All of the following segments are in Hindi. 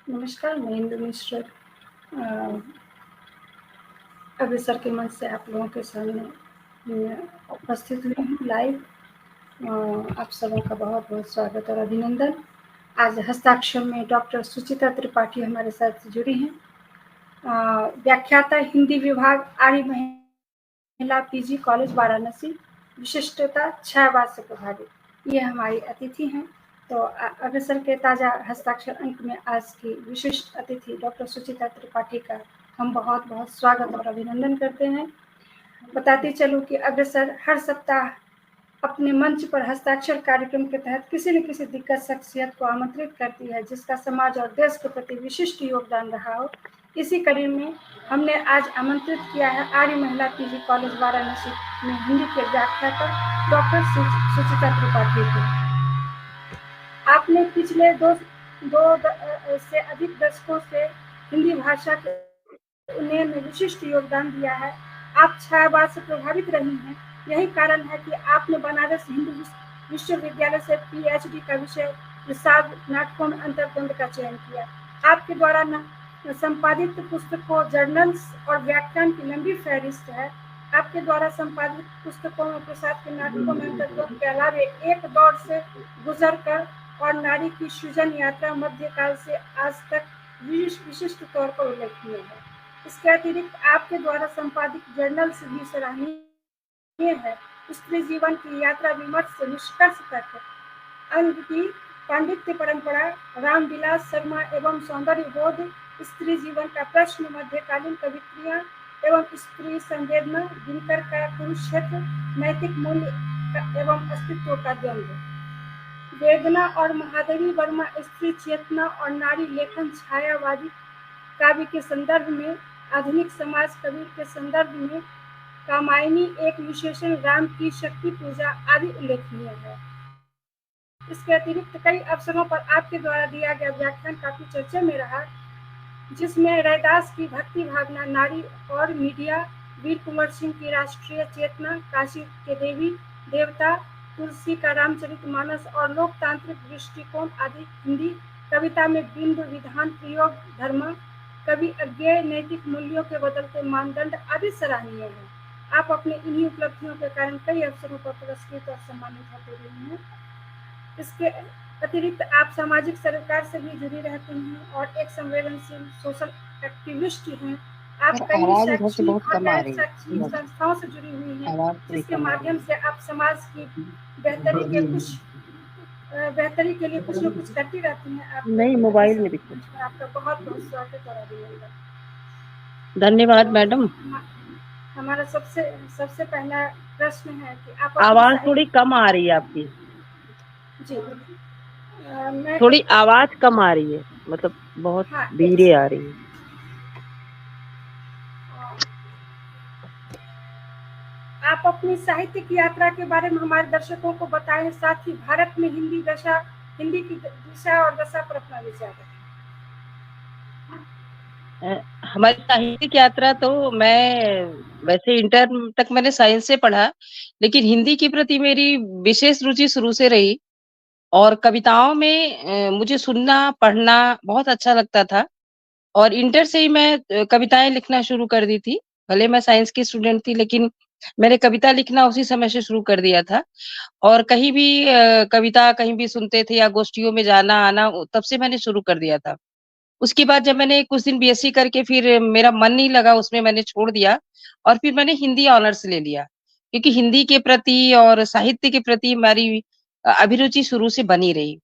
नमस्कार, मैं इंदु मिश्र अग्रसर के मंच से आप लोगों के सामने उपस्थित हुई हूँ लाइव। आप सबों का बहुत-बहुत स्वागत और अभिनंदन। आज हस्ताक्षर में डॉक्टर सुचिता त्रिपाठी हमारे साथ जुड़ी हैं। व्याख्याता हिंदी विभाग आर्य महिला पीजी कॉलेज वाराणसी, विशिष्टता क्षयवात से प्रभावित, ये हमारी अतिथि हैं। तो अग्रसर के ताज़ा हस्ताक्षर अंक में आज की विशिष्ट अतिथि डॉक्टर सुचिता त्रिपाठी का हम बहुत-बहुत स्वागत और अभिनंदन करते हैं। बताती चलूँ कि अग्रसर हर सप्ताह अपने मंच पर हस्ताक्षर कार्यक्रम के तहत किसी न किसी दिग्गज शख्सियत को आमंत्रित करती है जिसका समाज और देश के प्रति विशिष्ट योगदान रहा हो। इसी कड़ी में हमने आज आमंत्रित किया है आर्य महिला पीजी कॉलेज वाराणसी में हिंदी के व्याख्याता डॉक्टर सुचिता त्रिपाठी को। आपने पिछले दो से अधिक दशकों से हिंदी भाषा के उन्नयन में विशिष्ट योगदान दिया है। आप छायावाद से प्रभावित रही हैं। यही कारण है कि आपने बनारस हिंदू विश्वविद्यालय से पीएचडी का विषय प्रसाद नाटकों में अंतर्द्वंद का चयन किया। आपके द्वारा संपादित पुस्तकों, जर्नल्स और व्याख्यान की लंबी फहरिस्त है। आपके द्वारा संपादित पुस्तकों में प्रसाद के नाटकों में अंतर्द्वंद के अलावे एक दौर से गुजर कर और नारी की सृजन यात्रा मध्यकाल से आज तक विशिष्ट तौर पर उल्लेखनीय है। इसके अतिरिक्त आपके द्वारा संपादित जर्नल्स भी सराहनीय है। स्त्री जीवन की यात्रा विमर्श से निष्कर्ष तक, अंग की पांडित्य परंपरा, रामविलास शर्मा एवं सौंदर्य बोध, स्त्री जीवन का प्रश्न, मध्यकालीन कवित्रियां एवं स्त्री संवेदना, दिनकर का कुरुक्षेत्र, नैतिक मूल्य एवं अस्तित्व का द्वंद्व, वेदना और महादेवी वर्मा, स्त्री चेतना और नारी लेखन, छायावादी काव्य के संदर्भ में, आधुनिक समाज कबीर के संदर्भ में, कामायनी एक विशेषण, राम की शक्ति पूजा आदि उल्लेखनीय है। इसके अतिरिक्त कई अवसरों पर आपके द्वारा दिया गया व्याख्यान काफी चर्चा में रहा, जिसमें रैदास की भक्ति भावना, नारी और मीडिया, वीर कुंवर सिंह की राष्ट्रीय चेतना, काशी के देवी देवता, तुलसी का रामचरितमानस और लोकतांत्रिक दृष्टिकोण आदि, हिंदी कविता में बिंब, विधान, प्रयोग, धर्म, कवि अज्ञेय, नैतिक मूल्यों के बदलते मानदंड आदि सराहनीय है। आप अपने इन्हीं उपलब्धियों के कारण कई अवसरों पर पुरस्कृत और सम्मानित होते रहे हैं। इसके अतिरिक्त आप सामाजिक सरोकार से भी जुड़ी रहती हैं और एक संवेदनशील सोशल एक्टिविस्ट हैं। आप कई शैक्षणिक और गैर शैक्षणिक संस्थाओं से जुड़ी हुई हैं, जिसके माध्यम से आप समाज की बेहतरी के लिए कुछ न कुछ करती रहती हैं। आप नहीं, मोबाइल में दिक्कत। आपका बहुत-बहुत स्वागत और अभिनंदन। धन्यवाद मैडम। हमारा सबसे पहला प्रश्न है कि आप आवाज थोड़ी कम आ रही है आपकी। जी, थोड़ी आवाज कम आ रही है, मतलब बहुत धीरे आ रही है। आप अपनी साहित्यिक यात्रा के बारे में हमारे दर्शकों को बताएं, साथ ही भारत में हिंदी की दिशा और दशा पर अपना विचार रखें। हमारी साहित्यिक यात्रा तो मैं वैसे इंटर तक मैंने साइंस से पढ़ा, लेकिन हिंदी के प्रति मेरी विशेष रुचि शुरू से रही और कविताओं में मुझे सुनना पढ़ना बहुत अच्छा लगता था और इंटर से ही मैं कविताएं लिखना शुरू कर दी थी। भले मैं साइंस की स्टूडेंट थी, लेकिन मैंने कविता लिखना उसी समय से शुरू कर दिया था और कहीं भी कविता कहीं भी सुनते थे या गोष्ठियों में जाना आना, तब से मैंने शुरू कर दिया था। उसके बाद जब मैंने कुछ दिन बीएससी करके फिर मेरा मन नहीं लगा उसमें, मैंने छोड़ दिया और फिर मैंने हिंदी ऑनर्स ले लिया, क्योंकि हिंदी के प्रति और साहित्य के प्रति हमारी अभिरुचि शुरू से बनी रही।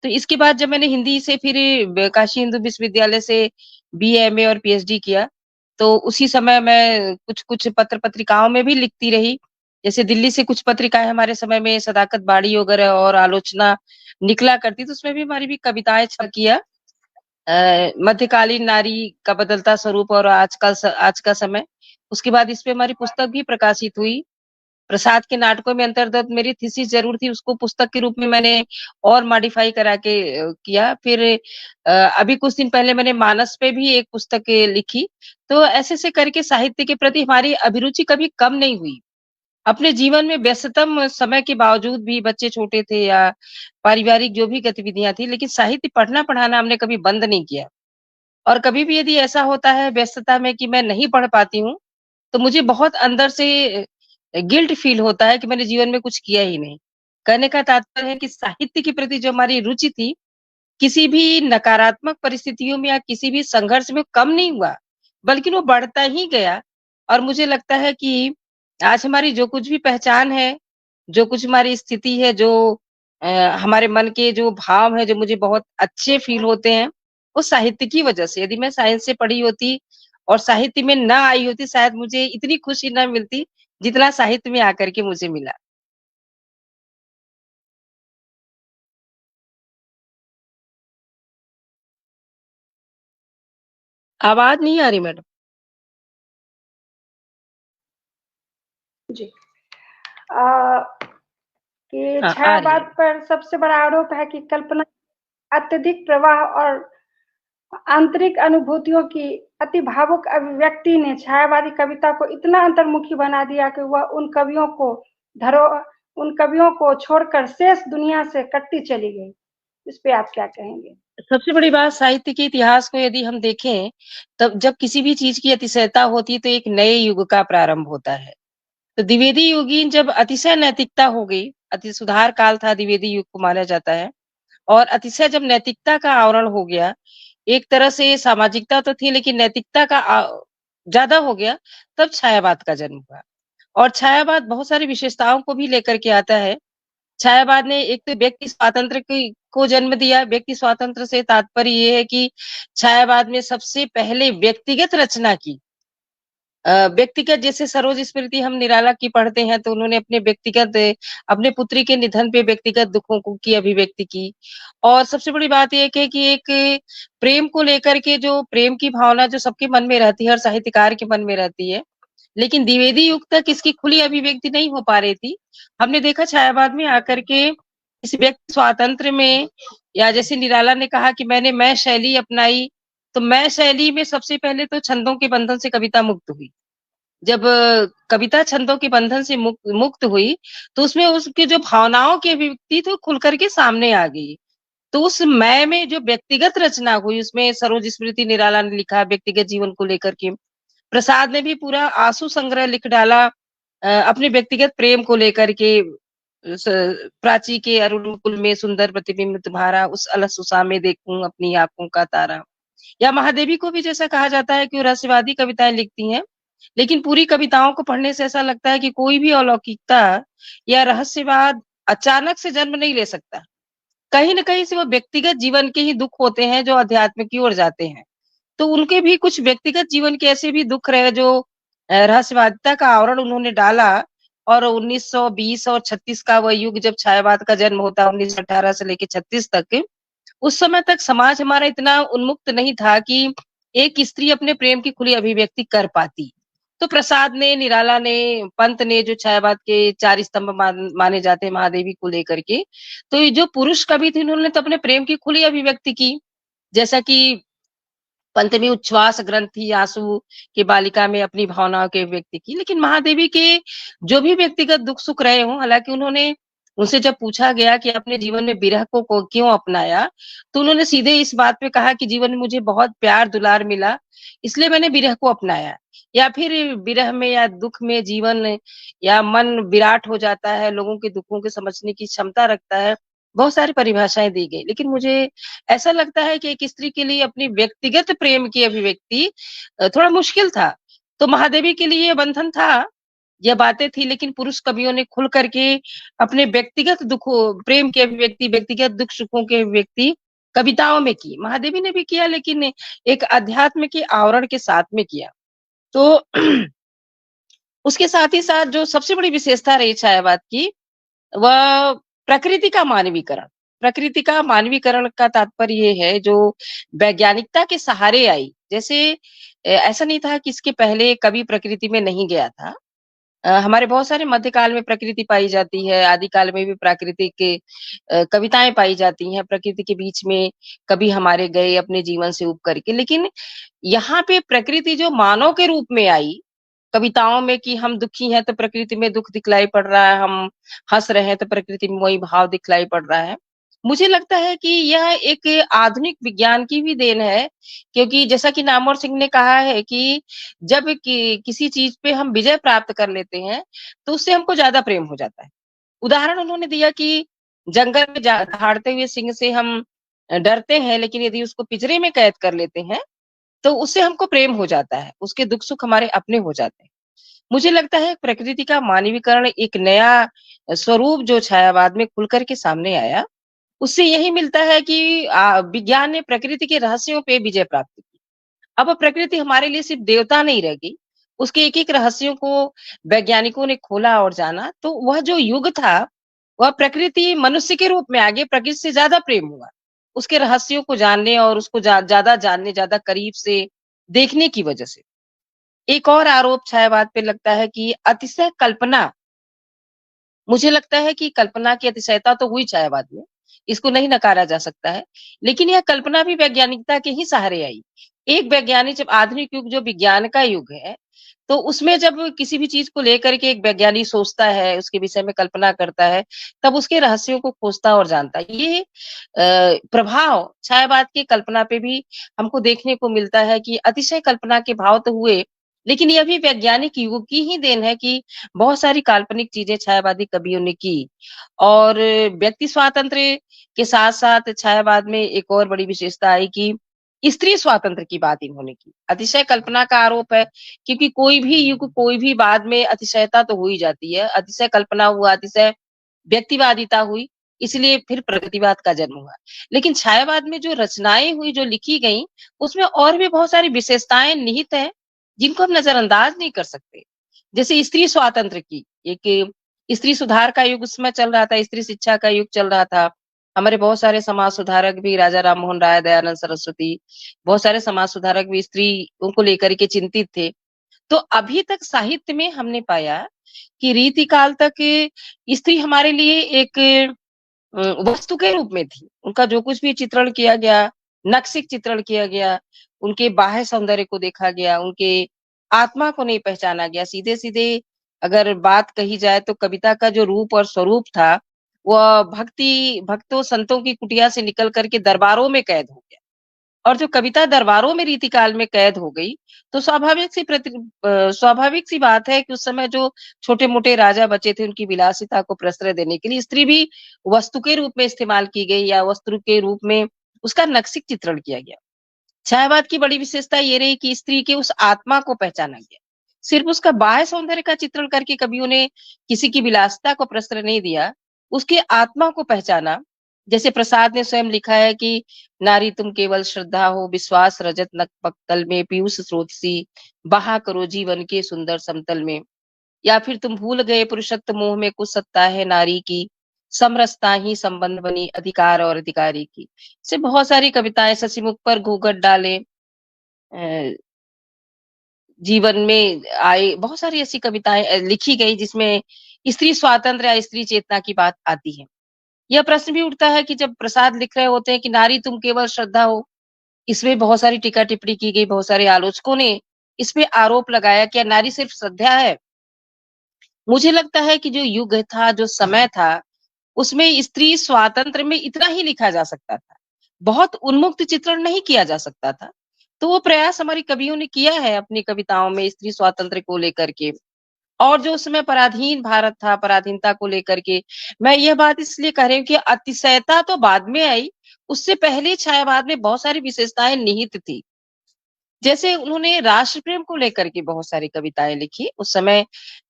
तो इसके बाद जब मैंने हिंदी से फिर काशी हिंदू विश्वविद्यालय से बीए, एमए और पीएचडी किया, तो उसी समय मैं कुछ पत्र पत्रिकाओं में भी लिखती रही। जैसे दिल्ली से कुछ पत्रिकाएं हमारे समय में सदाकत बाड़ी वगैरह और आलोचना निकला करती, तो उसमें भी हमारी भी कविताएं छपिया। मध्यकालीन नारी का बदलता स्वरूप और आज का समय। उसके बाद इस पे हमारी पुस्तक भी प्रकाशित हुई। प्रसाद के नाटकों में अंतर्गत मेरी थीसिस जरूर थी, उसको पुस्तक के रूप में मैंने और मॉडिफाई करा के किया। फिर अभी कुछ दिन पहले मैंने मानस पे भी एक पुस्तक लिखी। तो ऐसे करके साहित्य के प्रति हमारी अभिरुचि कभी कम नहीं हुई। अपने जीवन में व्यस्ततम समय के बावजूद भी, बच्चे छोटे थे या पारिवारिक जो भी गतिविधियां थी, लेकिन साहित्य पढ़ना पढ़ाना हमने कभी बंद नहीं किया। और कभी भी यदि ऐसा होता है व्यस्तता में कि मैं नहीं पढ़ पाती हूँ, तो मुझे बहुत अंदर से गिल्ट फ़ील होता है कि मैंने जीवन में कुछ किया ही नहीं। कहने का तात्पर्य है कि साहित्य के प्रति जो हमारी रुचि थी, किसी भी नकारात्मक परिस्थितियों में या किसी भी संघर्ष में कम नहीं हुआ, बल्कि वो बढ़ता ही गया। और मुझे लगता है कि आज हमारी जो कुछ भी पहचान है, जो कुछ हमारी स्थिति है, जो अ, हमारे मन के जो भाव हैं, जो मुझे बहुत अच्छे फ़ील होते हैं, वो साहित्य की वजह से। यदि मैं साइंस से पढ़ी होती और साहित्य में ना आई होती, शायद मुझे इतनी खुशी ना मिलती, जितना साहित्य में आकर के मुझे मिला। आवाज़ नहीं आ रही मैडम। जी। अ, कि हाँ, आ रही है। छायावाद पर सबसे बड़ा आरोप है कि कल्पना अत्यधिक प्रवाह और आंतरिक अनुभूतियों की अति भावुक अभिव्यक्ति ने छायावादी कविता को इतना अंतर्मुखी बना दिया कि वह धरो उन कवियों को छोड़कर शेष दुनिया से कटती चली गई। इस पे आप क्या कहेंगे? सबसे बड़ी बात साहित्य के इतिहास को यदि हम देखें, तब जब किसी भी चीज़ की अतिशयता होती है, तो एक नए युग का प्रारंभ होता है। तो द्विवेदी युगीन जब अतिशय नैतिकता हो गई, अति सुधार काल था द्विवेदी युग को माना जाता है और अतिशय जब नैतिकता का आवरण हो गया, एक तरह से सामाजिकता तो थी लेकिन नैतिकता का ज़्यादा हो गया, तब छायावाद का जन्म हुआ। और छायावाद बहुत सारी विशेषताओं को भी लेकर के आता है। छायावाद ने एक तो व्यक्ति स्वातंत्र्य की को जन्म दिया। व्यक्ति स्वातंत्र्य से तात्पर्य ये है कि छायावाद में सबसे पहले व्यक्तिगत रचना की। व्यक्तिगत जैसे सरोज स्मृति हम निराला की पढ़ते हैं तो उन्होंने अपने पुत्री के निधन पे व्यक्तिगत दुखों को की अभिव्यक्ति की। और सबसे बड़ी बात ये है कि एक प्रेम को लेकर के जो प्रेम की भावना जो सबके मन में रहती है, हर साहित्यकार के मन में रहती है। लेकिन द्विवेदी युग तक इसकी खुली अभिव्यक्ति नहीं हो पा रही थी। हमने देखा छायावाद में आकर के इस व्यक्ति स्वातंत्र्य में या जैसे निराला ने कहा कि मैं शैली अपनाई, तो मैं शैली में सबसे पहले तो छंदों के बंधन से कविता मुक्त हुई। जब कविता छंदों के बंधन से मुक्त हुई, तो उसमें उसकी जो भावनाओं की अभिव्यक्ति थी वो खुल कर के सामने आ गई। तो उस मैं में जो व्यक्तिगत रचना हुई उसमें सरोज स्मृति निराला ने लिखा व्यक्तिगत जीवन को लेकर के। प्रसाद ने भी पूरा आंसू संग्रह लिख डाला अपने व्यक्तिगत प्रेम को लेकर के स प्राची के अरुण मुकुल में सुंदर प्रतिबिंब तुम्हारा उस अलस उषा में देखूं अपनी आँखों का तारा। या महादेवी को भी जैसा कहा जाता है कि वो रहस्यवादी कविताएँ लिखती हैं, लेकिन पूरी कविताओं को पढ़ने से ऐसा लगता है कि कोई भी अलौकिकता या रहस्यवाद अचानक से जन्म नहीं ले सकता। कहीं न कहीं से वो व्यक्तिगत जीवन के ही दुःख होते हैं जो अध्यात्म की ओर जाते हैं। तो उनके भी कुछ व्यक्तिगत जीवन के ऐसे भी दुःख रहे जो रहस्यवादिता का आवरण उन्होंने डाला और 1920 और 36 का वह युग जब छायावाद का जन्म होता है 1918 से लेके 36 तक, उस समय तक समाज हमारा इतना उन्मुक्त नहीं था कि एक स्त्री अपने प्रेम की खुली अभिव्यक्ति कर पाती। तो प्रसाद ने, निराला ने, पंत ने जो छायावाद के 4 स्तंभ माने जाते हैं महादेवी को लेकर के, तो ये जो पुरुष कवि थे इन्होंने तो अपने प्रेम की खुली अभिव्यक्ति की। जैसा कि पंत में उच्छ्वास ग्रंथि आंसू की बालिका में अपनी भावनाओं की अभिव्यक्ति की। लेकिन महादेवी के जो भी व्यक्तिगत दुख-सुख रहे हों, हालाँकि उन्होंने उनसे जब पूछा गया कि अपने जीवन में विरह को क्यों अपनाया, तो उन्होंने सीधे इस बात पे कहा कि जीवन में मुझे बहुत प्यार दुलार मिला, इसलिए मैंने विरह को अपनाया। या फिर विरह में या दुःख में जीवन या मन विराट हो जाता है, लोगों के दुखों को समझने की क्षमता रखता है। बहुत सारी परिभाषाएँ दी गई। लेकिन मुझे ऐसा लगता है कि एक स्त्री के लिए अपनी व्यक्तिगत प्रेम की अभिव्यक्ति थोड़ा मुश्किल था। तो महादेवी के लिए ये बंधन था, ये बातें थी लेकिन पुरुष कवियों ने खुल कर के अपने व्यक्तिगत दुखों प्रेम की अभिव्यक्ति, व्यक्तिगत दुख-सुखों की अभिव्यक्ति कविताओं में की। महादेवी ने भी किया लेकिन एक अध्यात्म के आवरण के साथ में किया। तो उसके साथ ही साथ जो सबसे बड़ी विशेषता रही छायावाद की वह प्रकृति का मानवीकरण। प्रकृति का मानवीकरण का तात्पर्य ये है जो वैज्ञानिकता के सहारे आई। जैसे ऐसा नहीं था कि इसके पहले कभी प्रकृति में नहीं गया था। हमारे बहुत सारे मध्यकाल में प्रकृति पाई जाती है, आदिकाल में भी प्राकृतिक के कविताएँ पाई जाती हैं, प्रकृति के बीच में कभी हमारे गए अपने जीवन से ऊब करके। लेकिन यहाँ पे प्रकृति जो मानव के रूप में आई, कविताओं में कि हम दुखी हैं तो प्रकृति में दुःख दिखलाई पड़ रहा है, हम हँस रहे हैं तो प्रकृति में वही भाव दिखलाई पड़ रहा है। मुझे लगता है कि यह एक आधुनिक विज्ञान की भी देन है, क्योंकि जैसा कि नामवर सिंह ने कहा है कि जब किसी चीज़ पे हम विजय प्राप्त कर लेते हैं, तो उससे हमको ज़्यादा प्रेम हो जाता है। उदाहरण उन्होंने दिया कि जंगल में जा दहाड़ते हुए सिंह से हम डरते हैं, लेकिन यदि उसको पिंजरे में कैद कर लेते हैं, तो उससे हमको प्रेम हो जाता है, उसके दुख-सुख हमारे अपने हो जाते हैं। मुझे लगता है प्रकृति का मानवीकरण एक नया स्वरूप जो छायावाद में खुल कर के सामने आया, उससे यही मिलता है कि विज्ञान ने प्रकृति के रहस्यों पे विजय प्राप्त की। अब प्रकृति हमारे लिए सिर्फ देवता नहीं रह गई, उसके एक-एक रहस्यों को वैज्ञानिकों ने खोला और जाना, तो वह जो युग था, वह प्रकृति मनुष्य के रूप में आगे प्रकृति से ज़्यादा प्रेम हुआ। उसके रहस्यों को जानने और उसको ज़्यादा जानने, ज़्यादा करीब से देखने की वजह से। एक और आरोप छायावाद पे लगता है कि अतिशय कल्पना। मुझे लगता है कि कल्पना की अतिशयता तो हुई छायावाद में, इसको नहीं नकारा जा सकता है। लेकिन यह कल्पना भी वैज्ञानिकता के ही सहारे आई। एक वैज्ञानिक जब आधुनिक युग जो विज्ञान का युग है, तो उसमें जब किसी भी चीज़ को लेकर के एक वैज्ञानिक सोचता है, उसके विषय में कल्पना करता है, तब उसके रहस्यों को खोजता और जानता है। ये प्रभाव छायावाद की कल्पना पे भी हमको देखने को मिलता है कि अतिशय कल्पना के भाव तो हुए, लेकिन यह भी वैज्ञानिक युग की ही देन है कि बहुत सारी काल्पनिक चीज़ें छायावादी कवियों ने की। और व्यक्ति स्वातंत्र्य के साथ-साथ छायावाद में एक और बड़ी विशेषता आई कि स्त्री स्वातंत्र्य की बात इन्होंने की। अतिशय कल्पना का आरोप है, क्योंकि कोई भी युग, कोई भी बाद में अतिशयता तो हो ही जाती है। अतिशय कल्पना हुआ, अतिशय व्यक्तिवादिता हुई, इसलिए फिर प्रगतिवाद का जन्म हुआ। लेकिन छायावाद में जो रचनाएँ हुई, जो लिखी गईं, उसमें और भी बहुत सारी विशेषताएँ निहित हैं, जिनको हम नज़रअंदाज नहीं कर सकते। जैसे स्त्री स्वातंत्र्य की, एक स्त्री सुधार का युग उस समय चल रहा था, स्त्री शिक्षा का युग चल रहा था। हमारे बहुत सारे समाज सुधारक भी राजा राम मोहन राय, दयानंद सरस्वती, बहुत सारे समाज सुधारक भी स्त्रियों को लेकर के चिंतित थे। तो अभी तक साहित्य में हमने पाया कि रीतिकाल तक स्त्री हमारे लिए एक वस्तु के रूप में थी। उनका जो कुछ भी चित्रण किया गया, नक्शिक चित्रण किया गया, उनके बाह्य सौंदर्य को देखा गया, उनके आत्मा को नहीं पहचाना गया। सीधे-सीधे अगर बात कही जाए तो कविता का जो रूप और स्वरूप था, वह भक्तों, संतों की कुटिया से निकल कर के दरबारों में कैद हो गया। और जो कविता दरबारों में रीतिकाल में कैद हो गई, तो स्वाभाविक सी बात है कि उस समय जो छोटे-मोटे राजा बचे थे, उनकी विलासिता को प्रश्रय देने के लिए स्त्री भी वस्तु के रूप में इस्तेमाल की गई या वस्त्र के रूप में उसका नक्शिक चित्रण किया गया। छायावाद की बड़ी विशेषता ये रही कि स्त्री के उस आत्मा को पहचाना गया। सिर्फ उसका बाह्य सौंदर्य का चित्रण करके कवियों ने किसी की विलासिता को प्रश्रय नहीं दिया, उसकी आत्मा को पहचाना। जैसे प्रसाद ने स्वयं लिखा है कि नारी तुम केवल श्रद्धा हो, विश्वास रजत नक पक्तल में, पीयूष स्रोत सी, बहा करो जीवन के सुंदर समतल में। या फिर तुम भूल गए पुरुषत्व मोह में कुछ सत्ता है नारी की, समरसता ही संबंध बनी अधिकार और अधिकारी की। से बहुत सारी कविताएं, शशिमुख पर घूंघट डाले, अ, जीवन में आए, बहुत सारी ऐसी कविताएं लिखी गई जिसमें स्त्री स्वातंत्र्य या स्त्री चेतना की बात आती है। यह प्रश्न भी उठता है कि जब प्रसाद लिख रहे होते हैं कि नारी तुम केवल श्रद्धा हो, इसमें बहुत सारी टीका टिप्पणी की गई, बहुत सारे आलोचकों ने इस पे आरोप लगाया कि नारी सिर्फ श्रद्धा है। मुझे लगता है कि जो युग था, जो समय था, उसमें स्त्री स्वातंत्र्य में इतना ही लिखा जा सकता था। बहुत उन्मुक्त चित्रण नहीं किया जा सकता था। तो वो प्रयास हमारी कवियों ने किया है अपनी कविताओं में स्त्री स्वातंत्र्य को लेकर के। और जो उस समय पराधीन भारत था, पराधीनता को लेकर के, मैं यह बात इसलिए कह रही हूँ कि अतिशयता तो बाद में आई, उससे पहले छायावाद में बहुत सारी विशेषताएँ निहित थी। जैसे उन्होंने राष्ट्र प्रेम को लेकर के बहुत सारी कविताएँ लिखी। उस समय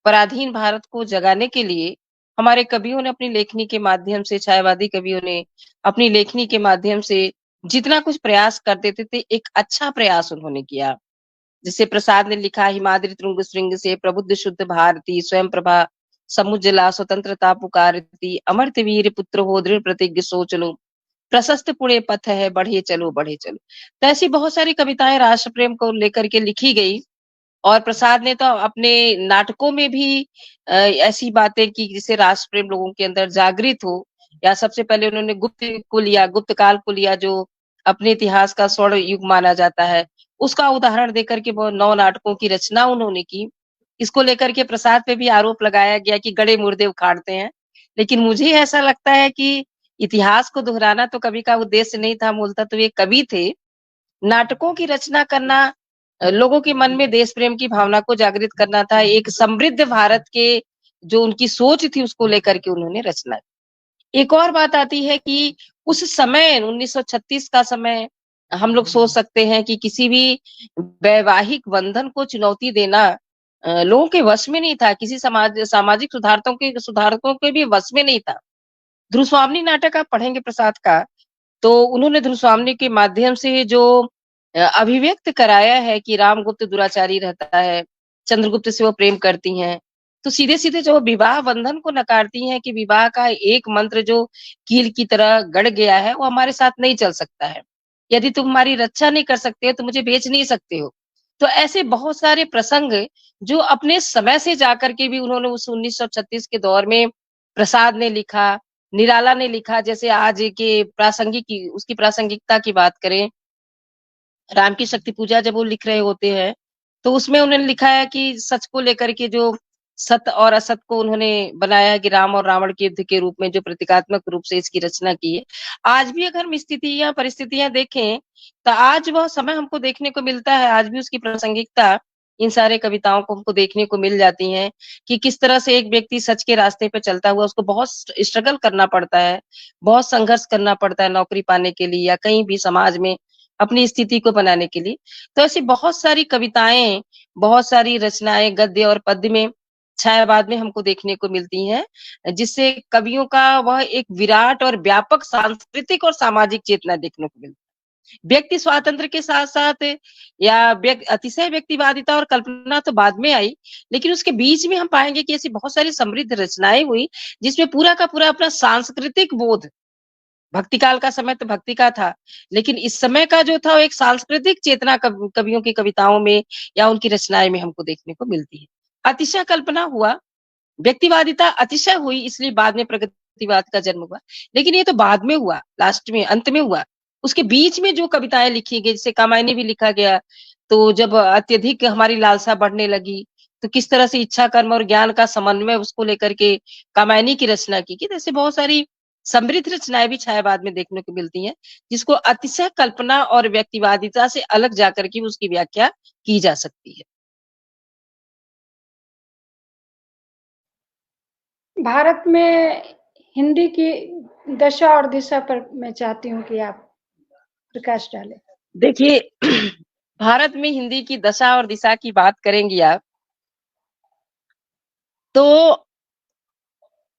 पराधीन भारत को जगाने के लिए हमारे कवियों ने अपनी लेखनी के माध्यम से, छायावादी कवियों ने अपनी लेखनी के माध्यम से जितना कुछ प्रयास कर देते थे, एक अच्छा प्रयास उन्होंने किया। जैसे प्रसाद ने लिखा हिमाद्रि तुंग श्रृंग से प्रबुद्ध शुद्ध भारती स्वयं प्रभा समुज्ज्वला स्वतंत्रता पुकारती अमर्त्य वीर पुत्र हो दृढ़ प्रतिज्ञ सोच लो प्रशस्त पुणे पथ है बढ़े चलो बढ़े चलो। तो ऐसी बहुत सारी कविताएं राष्ट्र प्रेम को लेकर के लिखी गई। और प्रसाद ने तो अपने नाटकों में भी ऐसी बातें की जिससे राष्ट्र प्रेम लोगों के अंदर जागृत हो। या सबसे पहले उन्होंने गुप्त काल को लिया, जो अपने इतिहास का स्वर्ण युग माना जाता है, उसका उदाहरण देकर के वो 9 नाटकों की रचना उन्होंने की। इसको लेकर के प्रसाद पे भी आरोप लगाया गया कि गड़े मुर्दे उखाड़ते हैं। लेकिन मुझे ऐसा लगता है कि इतिहास को दोहराना तो कवि का उद्देश्य नहीं था, मूलतः तो ये कवि थे। नाटकों की रचना करना लोगों के मन में देश प्रेम की भावना को जागृत करना था। एक समृद्ध भारत के जो उनकी सोच थी उसको लेकर के उन्होंने रचना की। एक और बात आती है कि उस समय 1936 का समय हम लोग सोच सकते हैं कि किसी भी वैवाहिक बंधन को चुनौती देना लोगों के वश में नहीं था, किसी सामाजिक सुधारकों के भी वश में नहीं था। ध्रुवस्वामिनी नाटक आप पढ़ेंगे प्रसाद का, तो उन्होंने ध्रुवस्वामिनी के माध्यम से जो अभिव्यक्त कराया है कि रामगुप्त दुराचारी रहता है, चंद्रगुप्त से वो प्रेम करती हैं। तो सीधे-सीधे जो विवाह बंधन को नकारती हैं कि विवाह का एक मंत्र जो कील की तरह गड़ गया है, वो हमारे साथ नहीं चल सकता है। यदि तुम हमारी रक्षा नहीं कर सकते, तो मुझे बेच नहीं सकते हो। तो ऐसे बहुत सारे प्रसंग जो अपने समय से जाकर के भी उन्होंने उस 1936 के दौर में प्रसाद ने लिखा, निराला ने लिखा। जैसे आज के उसकी प्रासंगिकता की बात करें, राम की शक्ति पूजा जब वो लिख रहे होते हैं, तो उसमें उन्होंने लिखा है कि सच को लेकर के जो सत्य और असत को उन्होंने बनाया है कि राम और रावण के युद्ध के रूप में जो प्रतीकात्मक रूप से इसकी रचना की है। आज भी अगर हम स्थितियाँ, परिस्थितियाँ देखें, तो आज वह समय हमको देखने को मिलता है, आज भी उसकी प्रासंगिकता इन सारे कविताओं को हमको देखने को मिल जाती हैं कि किस तरह से एक व्यक्ति सच के रास्ते पे चलता हुआ उसको बहुत स्ट्रगल करना पड़ता है, बहुत संघर्ष करना पड़ता है नौकरी पाने के लिए या कहीं भी समाज में अपनी स्थिति को बनाने के लिए। तो ऐसी बहुत सारी कविताएँ, बहुत सारी रचनाएँ गद्य और पद्य में, छायावाद में हमको देखने को मिलती हैं, जिससे कवियों का वह एक विराट और व्यापक सांस्कृतिक और सामाजिक चेतना देखने को मिलती है। व्यक्ति स्वातंत्र्य के साथ-साथ या अतिशय व्यक्तिवादिता और कल्पना तो बाद में आई, लेकिन उसके बीच में हम पाएँगे कि ऐसी बहुत सारी समृद्ध रचनाएँ हुई, जिसमें पूरा का पूरा अपना सांस्कृतिक बोध, भक्ति काल का समय तो भक्ति का था, लेकिन इस समय का जो था वो एक सांस्कृतिक चेतना कवियों की कविताओं में या उनकी रचनाएँ में हमको देखने को मिलती है। अतिशय कल्पना हुआ, व्यक्तिवादिता अतिशय हुई, इसलिए बाद में प्रगतिवाद का जन्म हुआ। लेकिन ये तो बाद में हुआ, लास्ट में, अंत में हुआ। उसके बीच में जो कविताएँ लिखी गई, जैसे कामायनी भी लिखा गया, तो जब अत्यधिक हमारी लालसा बढ़ने लगी, तो किस तरह से इच्छा, कर्म और ज्ञान का समन्वय उसको लेकर के कामायनी की रचना की गई। तो ऐसे बहुत सारी समृद्ध रचनाएँ भी छायावाद में देखने को मिलती हैं, जिसको अतिशय कल्पना और व्यक्तिवादिता से अलग जाकर के उसकी व्याख्या की जा सकती है। भारत में हिंदी की दशा और दिशा पर मैं चाहती हूँ कि आप प्रकाश डालें। देखिए भारत में हिंदी की दशा और दिशा की बात करेंगी आप, तो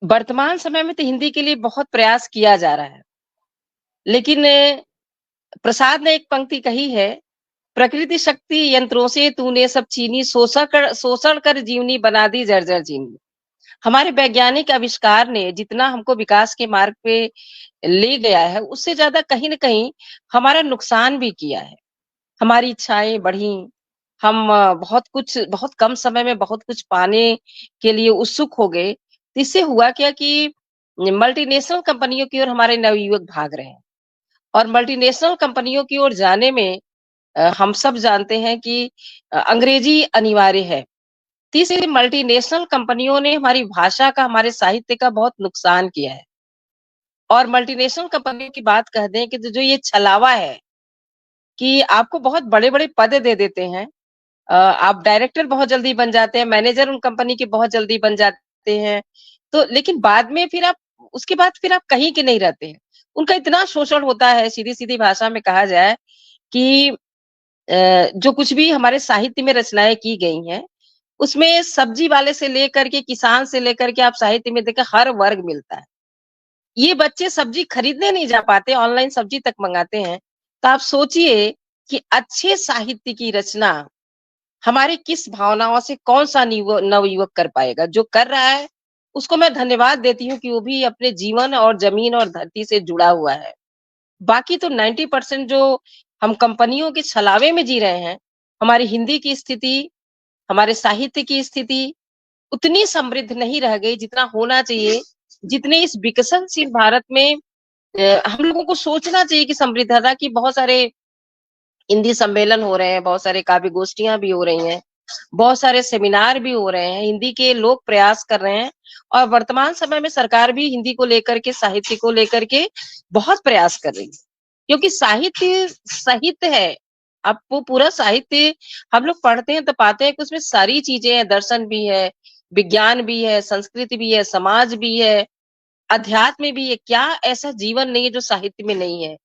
वर्तमान समय में तो हिंदी के लिए बहुत प्रयास किया जा रहा है। लेकिन प्रसाद ने एक पंक्ति कही है, प्रकृति शक्ति यंत्रों से तूने सब छीनी, शोषण कर जीवनी बना दी जर्जर जीवनी। हमारे वैज्ञानिक आविष्कार ने जितना हमको विकास के मार्ग पे ले गया है, उससे ज़्यादा कहीं न कहीं हमारा नुकसान भी किया है। हमारी इच्छाएँ बढ़ी, हम बहुत कम समय में बहुत कुछ पाने के लिए उत्सुक हो गए। तो इससे हुआ क्या कि मल्टीनेशनल कंपनियों की ओर हमारे नवयुवक भाग रहे हैं और मल्टीनेशनल कंपनियों की ओर जाने में हम सब जानते हैं कि अंग्रेजी अनिवार्य है। तीसरी मल्टीनेशनल कंपनियों ने हमारी भाषा का, हमारे साहित्य का बहुत नुकसान किया है और मल्टीनेशनल कंपनियों की बात कह दें कि जो ये छलावा है कि आपको बहुत बड़े-बड़े पद दे देते हैं। आप डायरेक्टर बहुत जल्दी बन जाते हैं, मैनेजर उन कंपनी के बहुत जल्दी बन जाते हैं। तो लेकिन बाद में फिर आप उसके बाद फिर आप कहीं के नहीं रहते हैं। उनका इतना शोषण होता है, सीधी-सीधी भाषा में कहा जाए कि जो कुछ भी हमारे साहित्य में रचनाएँ की गई हैं, उसमें सब्जी वाले से लेकर के किसान से लेकर के आप साहित्य में देखें हर वर्ग मिलता है। ये बच्चे सब्जी खरीदने नहीं जा पाते, ऑनलाइन सब्जी तक मंगाते हैं। तो आप सोचिए कि अच्छे साहित्य की रचना हमारी किस भावनाओं से कौन-सा नवयुवक कर पाएगा? जो कर रहा है, उसको मैं धन्यवाद देती हूँ कि वो भी अपने जीवन और ज़मीन और धरती से जुड़ा हुआ है। बाकी तो 90% जो हम कंपनियों के छलावे में जी रहे हैं, हमारी हिंदी की स्थिति, हमारे साहित्य की स्थिति उतनी समृद्ध नहीं रह गई जितना होना चाहिए, जितने इस विकसनशील भारत में हम लोगों को सोचना चाहिए कि समृद्धता की बहुत सारे हिंदी सम्मेलन हो रहे हैं, बहुत सारे काव्य गोष्ठियाँ भी हो रही हैं, बहुत सारे सेमिनार भी हो रहे हैं, हिंदी के लोग प्रयास कर रहे हैं और वर्तमान समय में सरकार भी हिंदी को लेकर के, साहित्य को लेकर के बहुत प्रयास कर रही है। क्योंकि साहित्य साहित्य है। अब वो पूरा साहित्य हम लोग पढ़ते हैं तो पाते हैं कि उसमें सारी चीज़ें हैं, दर्शन भी है, विज्ञान भी है, संस्कृति भी है, समाज भी है, अध्यात्म भी है। क्या ऐसा जीवन नहीं है जो साहित्य में नहीं है?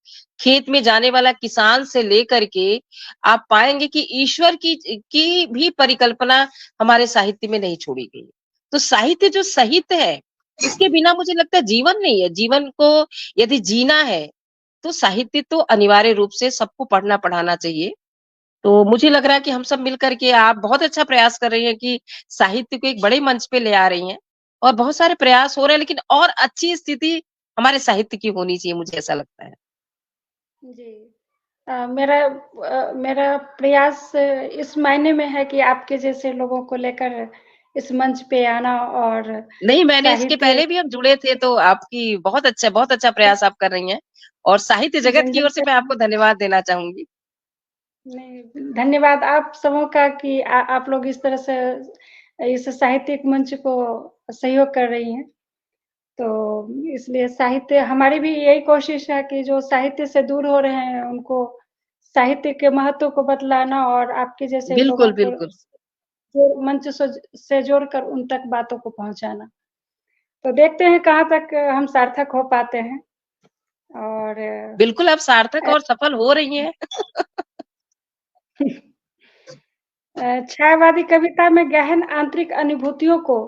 खेत में जाने वाला किसान से लेकर के आप पाएँगे कि ईश्वर की भी परिकल्पना हमारे साहित्य में नहीं छोड़ी गई। तो साहित्य जो साहित्य है, इसके बिना मुझे लगता है जीवन नहीं है। जीवन को यदि जीना है, तो साहित्य तो अनिवार्य रूप से सबको पढ़ना पढ़ाना चाहिए। तो मुझे लग रहा है कि हम सब मिल कर के आप बहुत अच्छा प्रयास कर रही हैं कि साहित्य को एक बड़े मंच पे ले आ रही हैं और बहुत सारे प्रयास हो रहे हैं, लेकिन और अच्छी स्थिति हमारे साहित्य की होनी चाहिए, मुझे ऐसा लगता है। जी। मेरा प्रयास इस मायने में है कि आपके जैसे लोगों को लेकर इस मंच पे आना और नहीं, मैंने इसके साहित्य पहले भी हम जुड़े थे, तो आपकी बहुत अच्छा प्रयास आप कर रही हैं और साहित्य जगत की जंजल ओर से से मैं आपको धन्यवाद देना चाहूँगी। नहीं, धन्यवाद आप सबों का कि आप लोग इस तरह से इस साहित्यिक मंच को सहयोग कर रही हैं। तो इसलिए साहित्य हमारी भी यही कोशिश है कि जो साहित्य से दूर हो रहे हैं उनको साहित्य के महत्व को बतलाना और आपके जैसे लोगों बिल्कुल, को बिल्कुल। जो मंच से जोड़कर उन तक बातों को पहुंचाना। तो देखते हैं कहाँ तक हम सार्थक हो पाते हैं और बिल्कुल, आप सार्थक और सफल हो रही हैं। छायावादी कविता में गहन आंतरिक अनुभूतियों को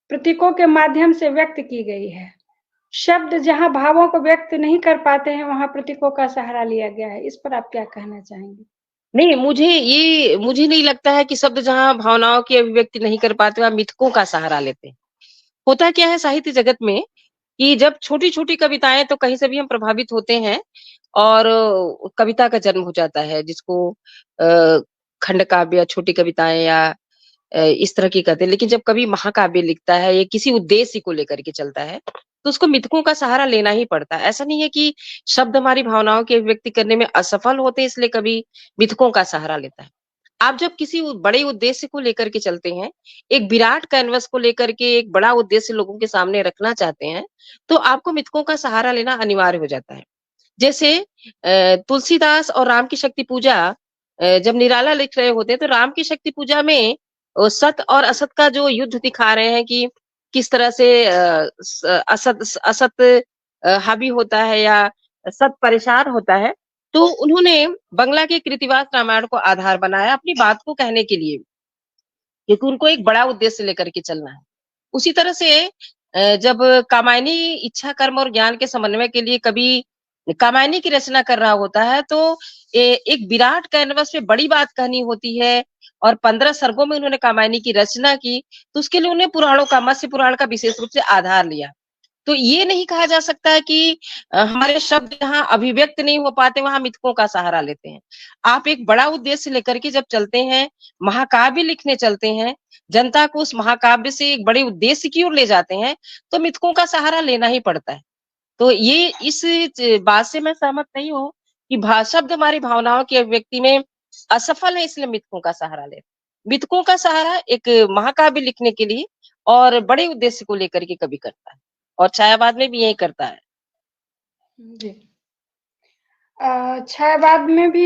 प्रतीकों के माध्यम से व्यक्त की गई है। शब्द जहाँ भावों को व्यक्त नहीं कर पाते हैं, वहाँ प्रतीकों का सहारा लिया गया है। इस पर आप क्या कहना चाहेंगे? नहीं, मुझे नहीं लगता है कि शब्द जहाँ भावनाओं की अभिव्यक्ति नहीं कर पाते, वहाँ मिथकों का सहारा लेते हैं। होता क्या है साहित्य जगत में कि जब छोटी-छोटी कविताएँ तो कहीं से भी हम प्रभावित होते हैं और कविता का जन्म हो जाता है जिसको खंड काव्य या छोटी कविताएँ या इस तरह की कहते हैं। लेकिन जब कभी महाकाव्य लिखता है, ये किसी उद्देश्य को लेकर के चलता है, तो उसको मिथकों का सहारा लेना ही पड़ता है। ऐसा नहीं है कि शब्द हमारी भावनाओं की अभिव्यक्ति करने में असफल होते हैं इसलिए कभी मिथकों का सहारा लेता है। आप जब किसी बड़े उद्देश्य को लेकर के चलते हैं, एक विराट कैनवस को लेकर के एक बड़ा उद्देश्य लोगों के सामने रखना चाहते हैं, तो आपको मिथकों का सहारा लेना अनिवार्य हो जाता है। जैसे तुलसीदास और राम की शक्ति पूजा जब निराला लिख रहे होते हैं, तो राम की शक्ति पूजा में सत और असत का जो युद्ध दिखा रहे हैं कि किस तरह से असत हावी होता है या सत परेशान होता है। तो उन्होंने बंगला के कृतिवास रामायण को आधार बनाया अपनी बात को कहने के लिए, क्योंकि उनको एक बड़ा उद्देश्य लेकर के चलना है। उसी तरह से जब कामायनी इच्छा, कर्म और ज्ञान के समन्वय के लिए कभी कामायनी की रचना कर रहा होता है, तो एक विराट कैनवस में बड़ी बात कहनी होती है और 15 सर्गों में उन्होंने कामायनी की रचना की, तो उसके लिए उन्हें पुराणों का, मत्स्य पुराण का विशेष रूप से आधार लिया। तो ये नहीं कहा जा सकता है कि हमारे शब्द जहाँ अभिव्यक्त नहीं हो पाते, वहाँ मिथकों का सहारा लेते हैं। आप एक बड़ा उद्देश्य लेकर के जब चलते हैं, महाकाव्य लिखने चलते हैं, जनता को उस महाकाव्य से एक बड़े उद्देश्य की ओर ले जाते हैं, तो मिथकों का सहारा लेना ही पड़ता है। तो ये इस बात से मैं सहमत नहीं हूँ कि शब्द हमारी भावनाओं की अभिव्यक्ति में असफल है इसलिए मिथकों का सहारा ले। मिथकों का सहारा एक महाकाव्य लिखने के लिए और बड़े उद्देश्य को लेकर के कवि करता है और छायावाद में भी यही करता है। जी। छायावाद में भी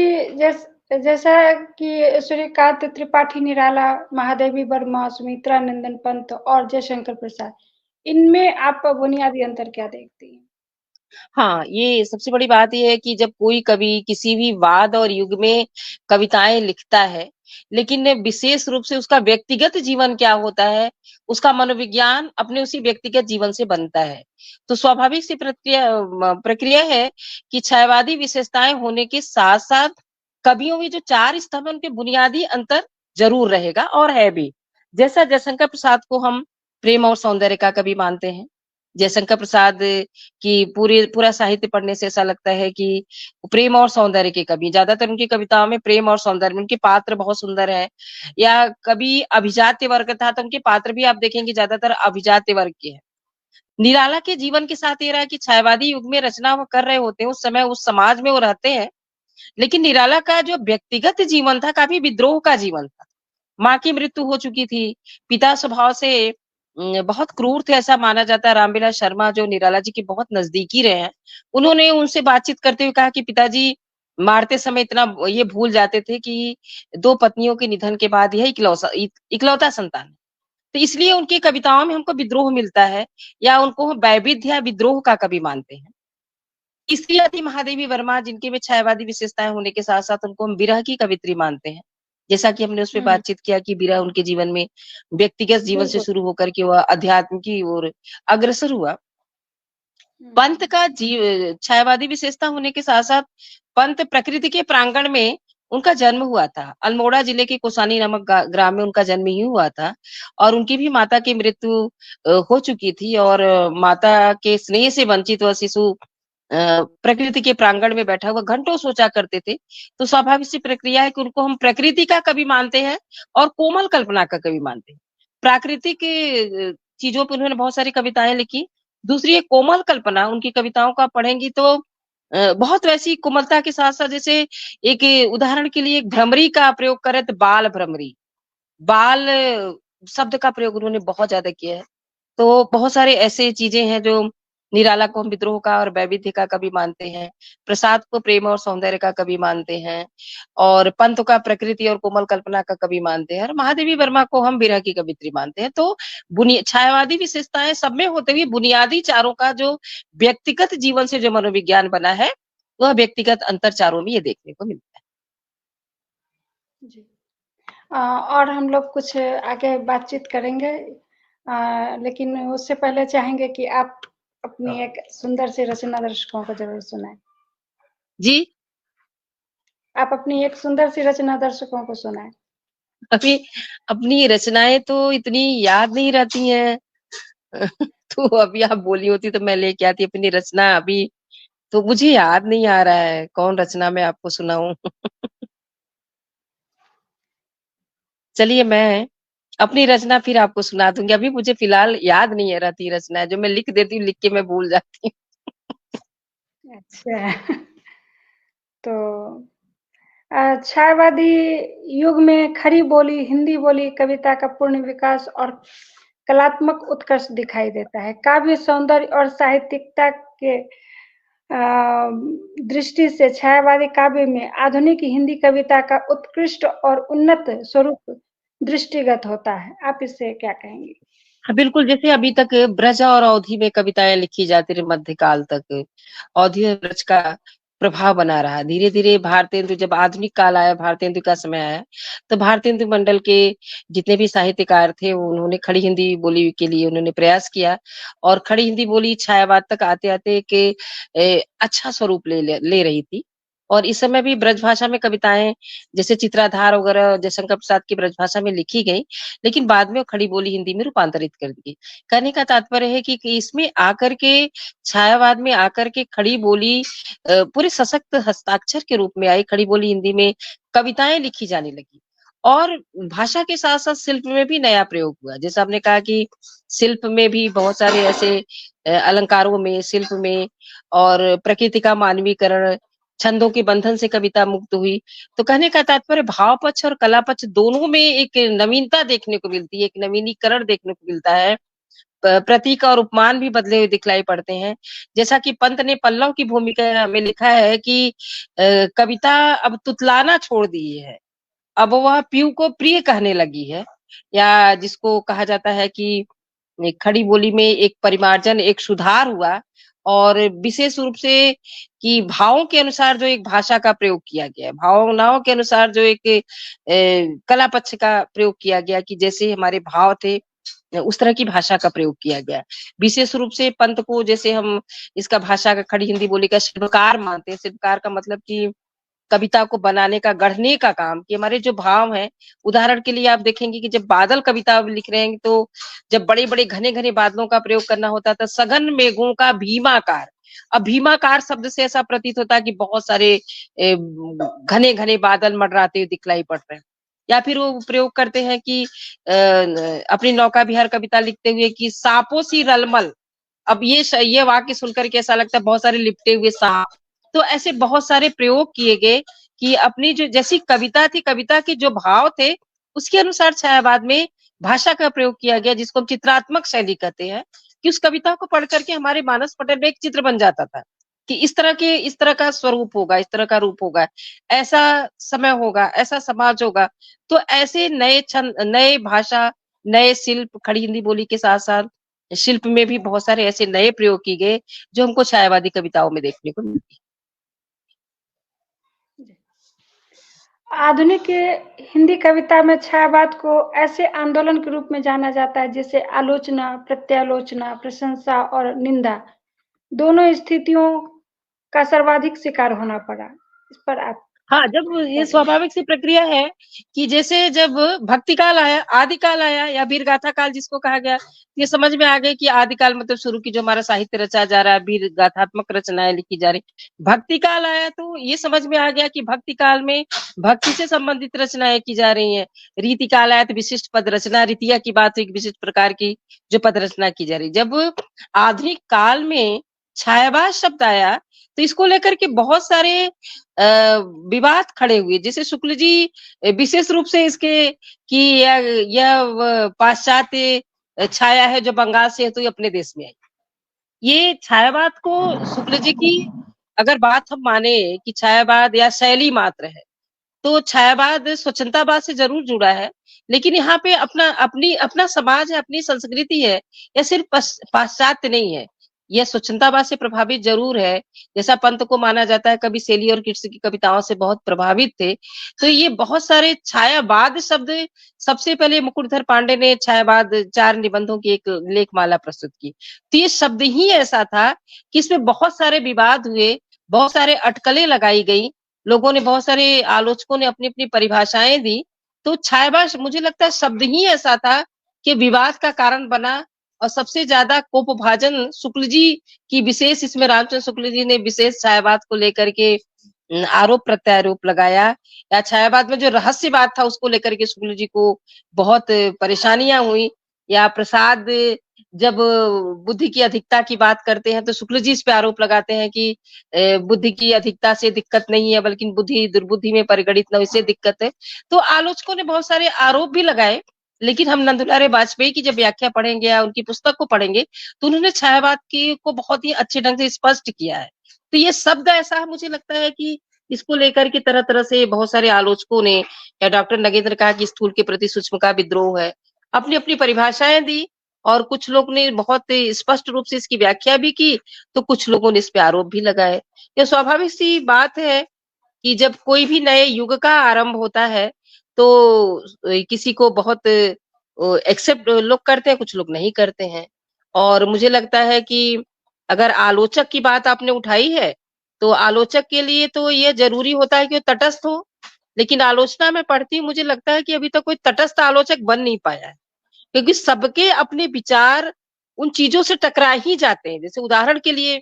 जैसा कि सूर्यकांत त्रिपाठी निराला, महादेवी वर्मा, सुमित्रा नंदन पंत और जयशंकर प्रसाद, इनमें आप बुनियादी अंतर क्या देखती हैं? हाँ, ये सबसे बड़ी बात ये है कि जब कोई कवि किसी भी वाद और युग में कविताएँ लिखता है, लेकिन विशेष रूप से उसका व्यक्तिगत जीवन क्या होता है, उसका मनोविज्ञान अपने उसी व्यक्तिगत जीवन से बनता है। तो स्वाभाविक सी प्रक्रिया है कि छायावादी विशेषताएँ होने के साथ-साथ कवियों में जो 4 स्तंभ हैं, उनके बुनियादी अंतर ज़रूर रहेगा और है भी। जैसा जयशंकर प्रसाद को हम प्रेम और सौंदर्य का कवि मानते हैं। जयशंकर प्रसाद कि पूरा साहित्य पढ़ने से ऐसा लगता है कि प्रेम और सौंदर्य के कवि, ज्यादातर उनकी कविताओं में प्रेम और सौंदर्य में उनके पात्र बहुत सुंदर हैं। या कभी अभिजात्य वर्ग था तो उनके पात्र भी आप देखेंगे ज्यादातर अभिजात्य वर्ग के हैं। निराला के जीवन के साथ ये रहा कि छायावादी युग में रचना वो कर रहे होते हैं, उस समय उस समाज में वो रहते हैं, लेकिन निराला का जो व्यक्तिगत जीवन था काफी विद्रोह का जीवन था। माँ की मृत्यु हो चुकी थी, पिता स्वभाव से बहुत क्रूर थे ऐसा माना जाता है। रामविलास शर्मा जो निराला जी के बहुत नज़दीकी रहे हैं, उन्होंने उनसे बातचीत करते हुए कहा कि पिताजी मारते समय इतना ये भूल जाते थे कि 2 पत्नियों के निधन के बाद यह इकलौता संतान है। तो इसलिए उनकी कविताओं में हमको विद्रोह मिलता है या उनको हम वैविध्य या विद्रोह का कवि मानते हैं। इसलिए आदि महादेवी वर्मा जिनके में छायावादी विशेषताएँ होने के साथ-साथ उनको हम विरह की कवियत्री मानते हैं। जैसा कि हमने उसपे हुँ, बातचीत किया कि विरह उनके जीवन में व्यक्तिगत जीवन से बिल्कुल। शुरू होकर के वह अध्यात्म की ओर अग्रसर हुआ। पंत हुँ, का छायावादी विशेषता होने के साथ-साथ पंत प्रकृति के प्रांगण में उनका जन्म हुआ था। अल्मोड़ा जिले के कोसानी नामक ग्राम में उनका जन्म ही हुआ था और उनकी भी माता की मृत्यु हो चुकी थी और माता के स्नेह से वंचित वह शिशु प्रकृति के प्रांगण में बैठा हुआ घंटों सोचा करते थे। तो स्वाभाविक सी प्रक्रिया है कि उनको हम प्रकृति का कवि मानते हैं और कोमल कल्पना का कवि मानते हैं। प्राकृतिक चीज़ों पे उन्होंने बहुत सारी कविताएँ लिखी। दूसरी एक कोमल कल्पना, उनकी कविताओं को आप पढ़ेंगी तो बहुत वैसी कोमलता के साथ-साथ जैसे एक उदाहरण के लिए एक भ्रमरी का प्रयोग करें तो बाल भ्रमरी। बाल शब्द का प्रयोग उन्होंने बहुत ज़्यादा किया है। तो बहुत सारे ऐसे चीज़ें हैं जो निराला को हम विद्रोह का और वैविध्य का कवि मानते हैं। प्रसाद को प्रेम और सौंदर्य का कवि मानते हैं और पंत का प्रकृति और कोमल कल्पना का कवि मानते हैं और महादेवी वर्मा को हम विरह की कवियत्री मानते हैं। तो छायावादी विशेषताएँ सब में होते हुए बुनियादी चारों का जो व्यक्तिगत जीवन से जो मनोविज्ञान बना है, वह व्यक्तिगत अंतर चारों में ये देखने को मिलता है। जी। और हम लोग कुछ आगे बातचीत करेंगे, लेकिन उससे पहले चाहेंगे कि आप अपनी एक सुंदर सी रचना दर्शकों को ज़रूर सुनाएँ। जी, आप अपनी एक सुंदर सी रचना दर्शकों को सुनाएँ। अभी अपनी रचनाएँ तो इतनी याद नहीं रहती हैं। तो अभी आप बोली होती तो मैं लेके आती अपनी रचना अभी तो मुझे याद नहीं आ रहा है, कौन रचना मैं आपको सुनाऊँ? चलिए मैं अपनी रचना फिर आपको सुना दूँगी, अभी मुझे फ़िलहाल याद नहीं है रहती रचना, जो मैं लिख देती हूँ, लिख के मैं भूल जाती हूँ। अच्छा। तो छायावादी युग में खड़ी बोली, हिंदी बोली कविता का पूर्ण विकास और कलात्मक उत्कर्ष दिखाई देता है। काव्य सौंदर्य और साहित्यिकता के दृष्टि से छायावादी काव्य में आधुनिक हिंदी कविता का उत्कृष्ट और उन्नत स्वरूप दृष्टिगत होता है। आप इससे क्या कहेंगी? हाँ, बिल्कुल, जैसे अभी तक ब्रज और अवधी में कविताएँ लिखी जाती रही मध्यकाल तक, अवधी और ब्रज का प्रभाव बना रहा। धीरे-धीरे भारतेंदु जब आधुनिक काल आया, भारतेंदु का समय आया, तो भारतेंदु मंडल के जितने भी साहित्यकार थे, वो उन्होंने खड़ी हिंदी बोली के लिए उन्होंने प्रयास किया और खड़ी हिंदी बोली छायावाद तक आते-आते एक अच्छा स्वरूप ले रही थी। और इस समय भी ब्रजभाषा में कविताएँ जैसे चित्राधार वगैरह जयशंकर प्रसाद की ब्रजभाषा में लिखी गई, लेकिन बाद में वो खड़ी बोली हिंदी में रूपांतरित कर दी गई। कहने का तात्पर्य है कि इसमें आकर के छायावाद में आकर के खड़ी बोली पूरे सशक्त हस्ताक्षर के रूप में आई, खड़ी बोली हिंदी में कविताएँ लिखी जाने लगी। और भाषा के साथ-साथ शिल्प में भी नया प्रयोग हुआ। जैसा आपने कहा कि शिल्प में भी बहुत सारे ऐसे अलंकारों में, शिल्प में और प्रकृति का मानवीकरण, छंदों के बंधन से कविता मुक्त हुई। तो कहने का तात्पर्य भाव पक्ष और कला पक्ष दोनों में एक नवीनता देखने को मिलती है, एक नवीनीकरण देखने को मिलता है। प्रतीक और उपमान भी बदले हुए दिखलाई पड़ते हैं। जैसा कि पंत ने पल्लव की भूमिका में लिखा है कि कविता अब तुतलाना छोड़ दी है। अब वह पीयू को प्रिय कहने लगी है या जिसको कहा जाता है कि खड़ी बोली में एक परिमार्जन, एक सुधार हुआ और विशेष रूप से कि भावों के अनुसार जो एक भाषा का प्रयोग किया गया है, भावनाओं के अनुसार जो एक कला पक्ष का प्रयोग किया गया कि जैसे हमारे भाव थे उस तरह की भाषा का प्रयोग किया गया। विशेष रूप से पंत को जैसे हम इसका भाषा का खड़ी हिंदी बोली का शिल्पकार मानते हैं। शिल्पकार का मतलब कि कविता को बनाने का, गढ़ने का काम कि हमारे जो भाव हैं, उदाहरण के लिए आप देखेंगे कि जब बादल कविता लिख रहे हैं तो जब बड़े-बड़े घने-घने बादलों का प्रयोग करना होता था, सघन मेघों का भीमाकार। अब भीमाकार शब्द से ऐसा प्रतीत होता है कि बहुत सारे घने-घने बादल मंडराते हुए दिखलाई पड़ रहे हैं। या फिर वो प्रयोग करते हैं कि अपनी नौका विहार कविता लिखते हुए कि सापों सी रलमल अब ये वाक्य सुनकर के ऐसा लगता है बहुत सारे लिपटे हुए साँप। तो ऐसे बहुत सारे प्रयोग किए गए कि अपनी जो जैसी कविता थी, कविता के जो भाव थे, उसके अनुसार छायावाद में भाषा का प्रयोग किया गया जिसको हम चित्रात्मक शैली कहते हैं, कि उस कविता को पढ़ करके हमारे मानस पटल में एक चित्र बन जाता था कि इस तरह का स्वरूप होगा, इस तरह का रूप होगा, ऐसा समय होगा, ऐसा समाज होगा। तो ऐसे नए छंद, नए भाषा, नए शिल्प, खड़ी हिंदी बोली के साथ-साथ शिल्प में भी बहुत सारे ऐसे नए प्रयोग किए गए, जो हमको छायावादी कविताओं में देखने को मिलती है। आधुनिक हिंदी कविता में छायावाद को ऐसे आंदोलन के रूप में जाना जाता है जिसे आलोचना, प्रत्यालोचना, प्रशंसा और निंदा दोनों स्थितियों का सर्वाधिक शिकार होना पड़ा। इस पर आप हाँ, जब ये स्वाभाविक सी प्रक्रिया है कि जैसे जब भक्ति काल आया, आदि काल आया या वीर गाथा काल जिसको कहा गया, ये समझ में आ गई कि आदि काल मतलब शुरू की जो हमारा साहित्य रचा जा रहा है, वीर गाथात्मक रचनाएँ लिखी जा रही। भक्ति काल आया तो ये समझ में आ गया कि भक्ति काल में भक्ति से संबंधित रचनाएँ की जा रही हैं। रीति काल आया तो विशिष्ट पद रचना, रीतिया की बात हुई, एक विशिष्ट प्रकार की जो पद रचना की जा रही। जब आधुनिक काल में छायावाद शब्द आया, तो इसको लेकर के बहुत सारे विवाद खड़े हुए। जैसे शुक्ल जी विशेष रूप से इसके कि यह पाश्चात्य छाया है जो बंगाल से है तो ये अपने देश में आई। ये छायावाद को शुक्ल जी की अगर बात हम माने कि छायावाद या शैली मात्र है, तो छायावाद स्वच्छंदतावाद से ज़रूर जुड़ा है, लेकिन यहाँ पे अपना समाज है, अपनी संस्कृति है, या सिर्फ पाश्चात्य नहीं है। यह स्वच्छंदतावाद से प्रभावित ज़रूर है, जैसा पंत को माना जाता है, कवि शैली और कृष्ण की कविताओं से बहुत प्रभावित थे। तो ये बहुत सारे छायावाद शब्द सबसे पहले मुकुटधर पांडे ने छायावाद 4 निबंधों की एक लेखमाला प्रस्तुत की। तो ये शब्द ही ऐसा था कि इसमें बहुत सारे विवाद हुए, बहुत सारे अटकलें लगाई गई, लोगों ने बहुत सारे आलोचकों ने अपनी-अपनी परिभाषाएँ दी, तो छायावाद मुझे लगता है शब्द ही ऐसा था कि विवाद का कारण बना और सबसे ज़्यादा कोपभाजन शुक्ल जी की विशेष इसमें रामचंद्र शुक्ल जी ने विशेष छायावाद को लेकर के आरोप-प्रत्यारोप लगाया या छायावाद में जो रहस्यवाद था उसको लेकर के शुक्ल जी को बहुत परेशानियाँ हुई या प्रसाद जब बुद्धि की अधिकता की बात करते हैं तो शुक्ल जी इस पे आरोप लगाते हैं कि बुद्धि की अधिकता से दिक्कत नहीं है बल्कि बुद्धि दुर्बुद्धि में परिगणित न हो इससे दिक्कत है। तो आलोचकों ने बहुत सारे आरोप भी लगाए, लेकिन हम नंदुलारे बाजपेयी की जब व्याख्या पढ़ेंगे या उनकी पुस्तक को पढ़ेंगे, तो उन्होंने छायावाद की को बहुत ही अच्छे ढंग से स्पष्ट किया है। तो ये शब्द ऐसा है मुझे लगता है कि इसको लेकर के तरह-तरह से बहुत सारे आलोचकों ने या डॉक्टर नगेंद्र कहा कि स्थूल के प्रति सूक्ष्म का विद्रोह है। अपनी-अपनी परिभाषाएँ दी और कुछ लोग ने बहुत स्पष्ट रूप से इसकी व्याख्या भी की, तो कुछ लोगों ने इस पे आरोप भी लगाए। ये स्वाभाविक सी बात है कि जब कोई भी नए युग का आरंभ होता है, तो किसी को बहुत एक्सेप्ट लोग करते हैं, कुछ लोग नहीं करते हैं। और मुझे लगता है कि अगर आलोचक की बात आपने उठाई है, तो आलोचक के लिए तो ये ज़रूरी होता है कि वो तटस्थ हो, लेकिन आलोचना मैं पढ़ती हूँ, मुझे लगता है कि अभी तक कोई तटस्थ आलोचक बन नहीं पाया है। क्योंकि सबके अपने विचार उन चीज़ों से टकरा ही जाते हैं। जैसे उदाहरण के लिए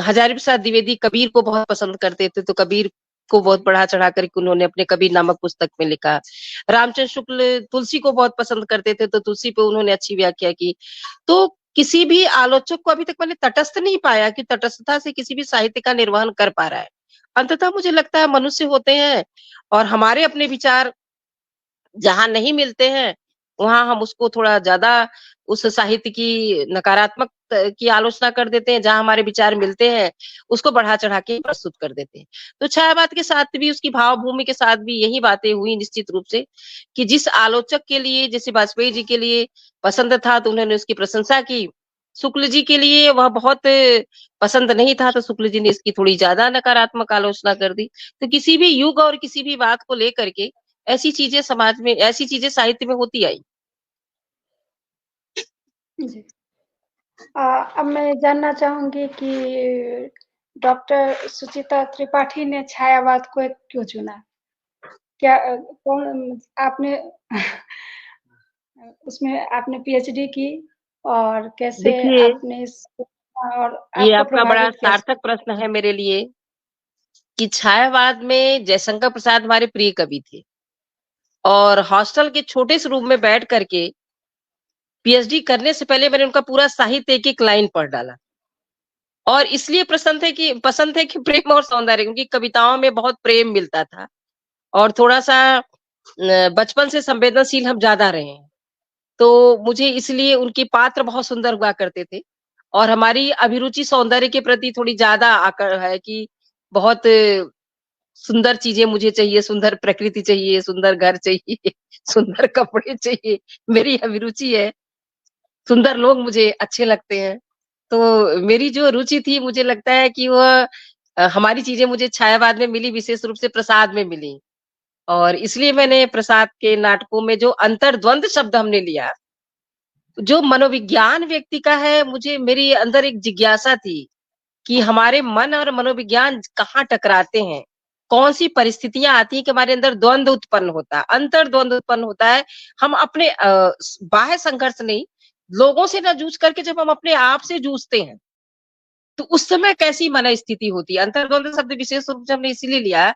हजारी प्रसाद द्विवेदी कबीर को बहुत पसंद करते थे, तो कबीर को बहुत बढ़ा-चढ़ा कर के उन्होंने अपने कबीर नामक पुस्तक में लिखा। रामचंद्र शुक्ल तुलसी को बहुत पसंद करते थे, तो तुलसी पे उन्होंने अच्छी व्याख्या की। तो किसी भी आलोचक को अभी तक मैंने तटस्थ नहीं पाया कि तटस्थता से किसी भी साहित्य का निर्वहन कर पा रहा है। अंततः मुझे लगता है मनुष्य होते हैं और हमारे अपने विचार जहाँ नहीं मिलते हैं, वहाँ हम उसको थोड़ा ज़्यादा उस साहित्य की नकारात्मक की आलोचना कर देते हैं, जहाँ हमारे विचार मिलते हैं, उसको बढ़ा-चढ़ा के प्रस्तुत कर देते हैं। तो छायावाद के साथ भी उसकी भावभूमि के साथ भी यही बातें हुई निश्चित रूप से, कि जिस आलोचक के लिए जैसे वाजपेयी जी के लिए पसंद था तो उन्होंने उसकी प्रशंसा की। शुक्ल जी के लिए वह बहुत पसंद नहीं था, तो शुक्ल जी ने इसकी थोड़ी ज़्यादा नकारात्मक आलोचना कर दी। तो किसी भी युग और किसी भी बात को लेकर के ऐसी चीज़ें साहित्य में होती आई। जी। अब मैं जानना चाहूँगी कि डॉक्टर सुचिता त्रिपाठी ने छायावाद को क्यों चुना? क्या कौन आपने उसमें आपने पीएचडी की और कैसे देखिए, आपने इस और ये आपको आपका बड़ा प्रभावित कैसे सार्थक प्रश्न है मेरे लिए कि छायावाद में जयशंकर प्रसाद हमारे प्रिय कवि थे और हॉस्टल के छोटे से रूम में बैठ कर के पीएचडी करने से पहले मैंने उनका पूरा साहित्य एक-एक लाइन पढ़ डाला। और इसलिए पसंद है कि प्रेम और सौंदर्य उनकी कविताओं में बहुत प्रेम मिलता था और थोड़ा-सा बचपन से संवेदनशील हम ज़्यादा रहे हैं। तो मुझे इसलिए उनके पात्र बहुत सुंदर हुआ करते थे और हमारी अभिरुचि सौंदर्य के प्रति थोड़ी ज़्यादा आकर है कि बहुत सुंदर चीज़ें मुझे चाहिए, सुंदर प्रकृति चाहिए, सुंदर घर चाहिए, सुंदर कपड़े चाहिए, मेरी अभिरुचि है। सुंदर लोग मुझे अच्छे लगते हैं। तो मेरी जो रुचि थी मुझे लगता है कि वह हमारी चीज़ें मुझे छायावाद में मिली, विशेष रूप से प्रसाद में मिली और इसलिए मैंने प्रसाद के नाटकों में जो अंतर्द्वंद शब्द हमने लिया, जो मनोविज्ञान व्यक्ति का है, मुझे मेरी अंदर एक जिज्ञासा थी कि हमारे मन और मनोविज्ञान कहाँ टकराते हैं? कौन-सी परिस्थितियाँ आती हैं कि हमारे अंदर द्वंद उत्पन्न होता है, अंतर्द्वंद उत्पन्न होता है। हम अपने बाह्य संघर्ष नहीं, लोगों से ना जूझ करके जब हम अपने आप से जूझते हैं, तो उस समय कैसी मनःस्थिति होती है? अंतर्द्वंद शब्द विशेष रूप से हमने इसीलिए लिया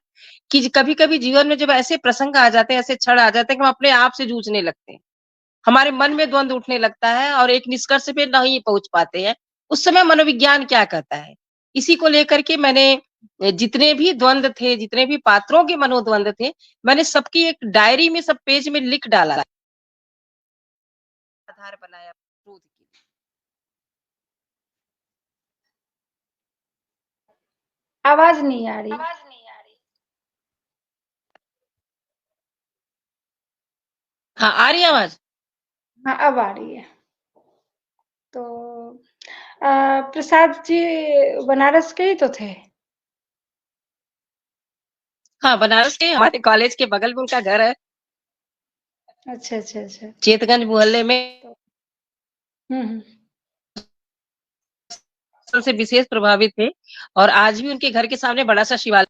कि कभी-कभी जीवन में जब ऐसे प्रसंग आ जाते हैं, ऐसे क्षण आ जाते हैं कि हम अपने आप से जूझने लगते हैं। हमारे मन में द्वंद उठने लगता है और एक निष्कर्ष पे नहीं पहुँच पाते हैं। उस समय मनोविज्ञान क्या कहता है? इसी को लेकर के मैंने जितने भी द्वंद थे, जितने भी पात्रों के मनोद्वंद थे, मैंने सबकी एक डायरी में सब पेज में लिख डाला। आधार बनाया शोध के लिए। आवाज़ नहीं आ रही। हाँ, आ रही है आवाज़? हाँ, अब आ रही है। तो प्रसाद जी बनारस के ही तो थे? हाँ, बनारस के हमारे कॉलेज के बगल में उनका घर है, अच्छा, अच्छा, अच्छा। चेतगंज मोहल्ले में तो हुँ, हुँ। से विशेष प्रभावित थे और आज भी उनके घर के सामने बड़ा-सा शिवालय